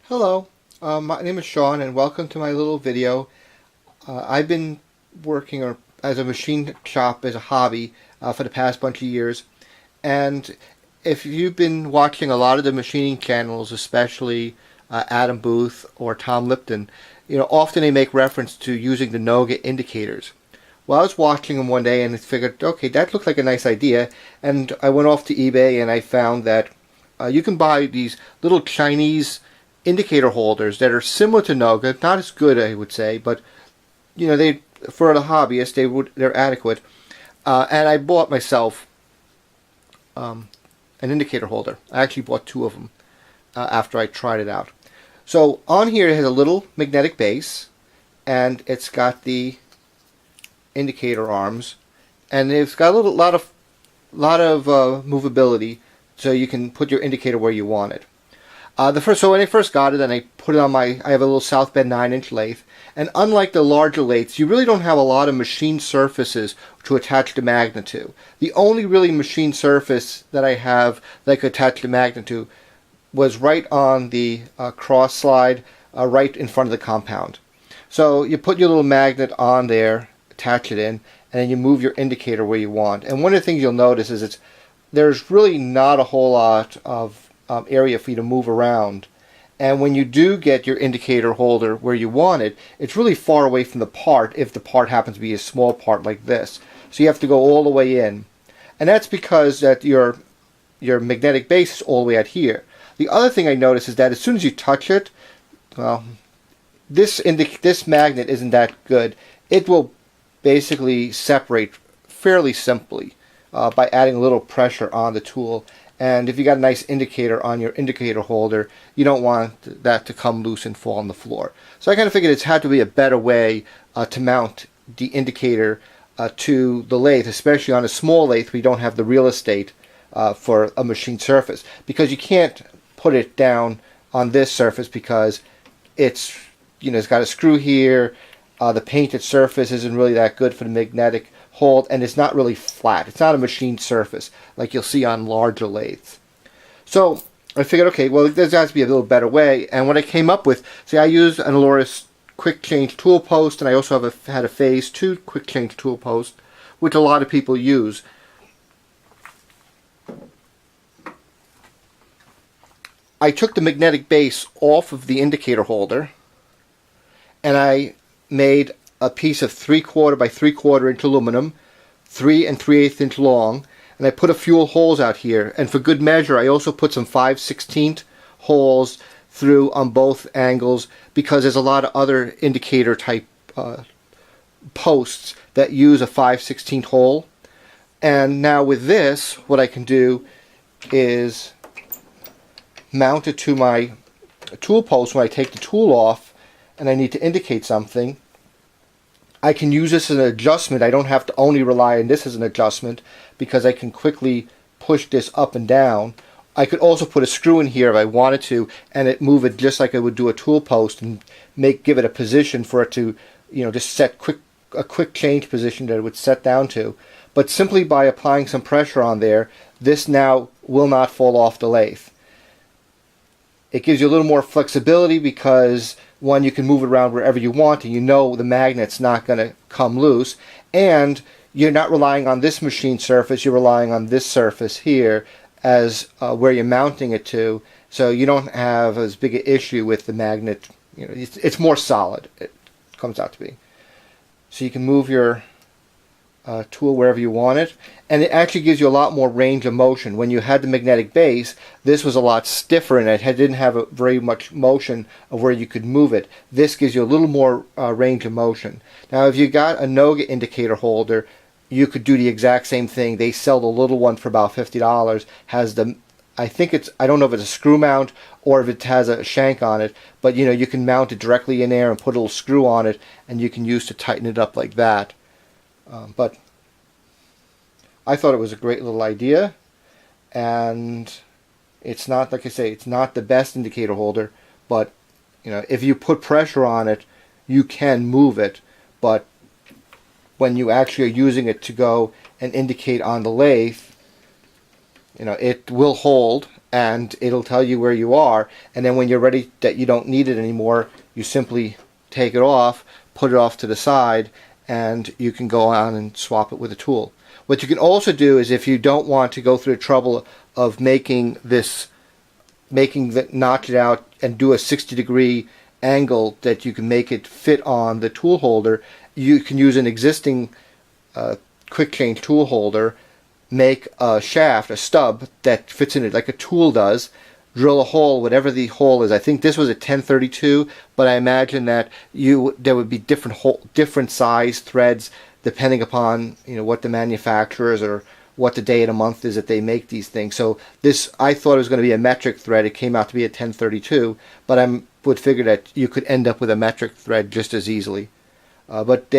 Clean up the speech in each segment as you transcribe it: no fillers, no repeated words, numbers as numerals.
Hello, my name is Sean and welcome to my little video. I've been working as a machine shop as a hobby for the past bunch of years, and if you've been watching a lot of the machining channels, especially Adam Booth or Tom Lipton, often they make reference to using the Noga indicators. Well, I was watching them one day and figured, okay, that looked like a nice idea, and I went off to eBay and I found that you can buy these little Chinese indicator holders that are similar to Noga, not as good, I would say, but they, for the hobbyist, they're adequate. And I bought myself an indicator holder. I actually bought two of them after I tried it out. So on here it has a little magnetic base, and it's got the indicator arms, and it's got a lot of movability, so you can put your indicator where you want it. So when I first got it, and I put it on I have a little South Bend 9-inch lathe, and unlike the larger lathes, you really don't have a lot of machine surfaces to attach the magnet to. The only really machine surface that I have that I could attach the magnet to was right on the cross slide, right in front of the compound. So you put your little magnet on there, attach it in, and then you move your indicator where you want. And one of the things you'll notice is there's really not a whole lot of area for you to move around, and when you do get your indicator holder where you want it, it's really far away from the part if the part happens to be a small part like this. So you have to go all the way in, and that's because that your magnetic base is all the way out here. The other thing I notice is that as soon as you touch it, well, this magnet isn't that good. It will basically separate fairly simply by adding a little pressure on the tool. And if you got a nice indicator on your indicator holder, you don't want that to come loose and fall on the floor. So I kind of figured it's had to be a better way to mount the indicator to the lathe, especially on a small lathe where you don't have the real estate for a machine surface, because you can't put it down on this surface because it's got a screw here. The painted surface isn't really that good for the magnetic hold, and it's not really flat. It's not a machine surface like you'll see on larger lathes. So I figured, okay, well, there has to be a little better way. And what I came up with, see, I use an Aloris quick change tool post, and I also had a phase 2 quick change tool post, which a lot of people use. I took the magnetic base off of the indicator holder, and I made a piece of 3/4 by 3/4 inch aluminum, 3 3/8 inch long, and I put a few holes out here. And for good measure, I also put some 5/16 holes through on both angles, because there's a lot of other indicator type posts that use a 5/16 hole. And now with this, what I can do is mount it to my tool post when I take the tool off and I need to indicate something. I can use this as an adjustment. I don't have to only rely on this as an adjustment, because I can quickly push this up and down. I could also put a screw in here if I wanted to, and move it just like I would do a tool post, and give it a position for it to, just set a quick change position that it would set down to. But simply by applying some pressure on there, this now will not fall off the lathe. It gives you a little more flexibility because, one, you can move it around wherever you want, and the magnet's not going to come loose, and you're not relying on this machine surface, you're relying on this surface here as where you're mounting it to, so you don't have as big an issue with the magnet. It's more solid, it comes out to be. So you can move your tool wherever you want it, and it actually gives you a lot more range of motion. When you had the magnetic base, this was a lot stiffer and it didn't have very much motion of where you could move it. This gives you a little more range of motion. Now if you got a Noga indicator holder, you could do the exact same thing. They sell the little one for about $50. Has the, I don't know if it's a screw mount or if it has a shank on it, but you can mount it directly in there and put a little screw on it, and you can use to tighten it up like that. But I thought it was a great little idea, and it's not, like I say, it's not the best indicator holder, but if you put pressure on it, you can move it. But when you actually are using it to go and indicate on the lathe, it will hold and it'll tell you where you are, and then when you're ready that you don't need it anymore, you simply take it off, put it off to the side, and you can go on and swap it with a tool. What you can also do is, if you don't want to go through the trouble of making the notch it out and do a 60-degree angle that you can make it fit on the tool holder, you can use an existing quick change tool holder, make a shaft, a stub that fits in it like a tool does, drill a hole, whatever the hole is. I think this was a 1032, but I imagine that there would be different size threads depending upon what the manufacturers or what the day of the month is that they make these things. So this, I thought it was going to be a metric thread. It came out to be a 1032, but I would figure that you could end up with a metric thread just as easily. But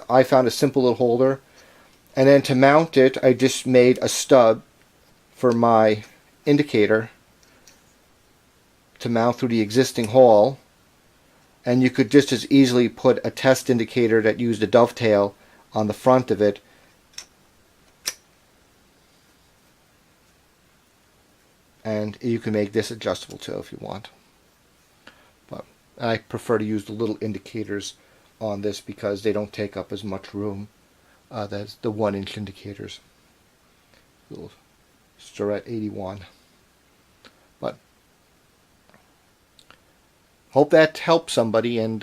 I found a simple little holder. And then to mount it, I just made a stub for my indicator to mount through the existing hole. And you could just as easily put a test indicator that used a dovetail on the front of it. And you can make this adjustable too if you want. But I prefer to use the little indicators on this because they don't take up as much room. That's the 1-inch indicators. Little Starrett 81. But hope that helps somebody and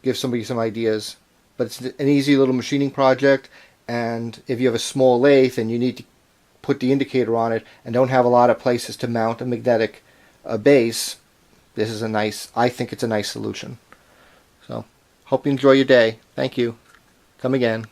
give somebody some ideas. But it's an easy little machining project, and if you have a small lathe and you need to put the indicator on it and don't have a lot of places to mount a magnetic base, this is I think it's a nice solution. So hope you enjoy your day. Thank you. Come again.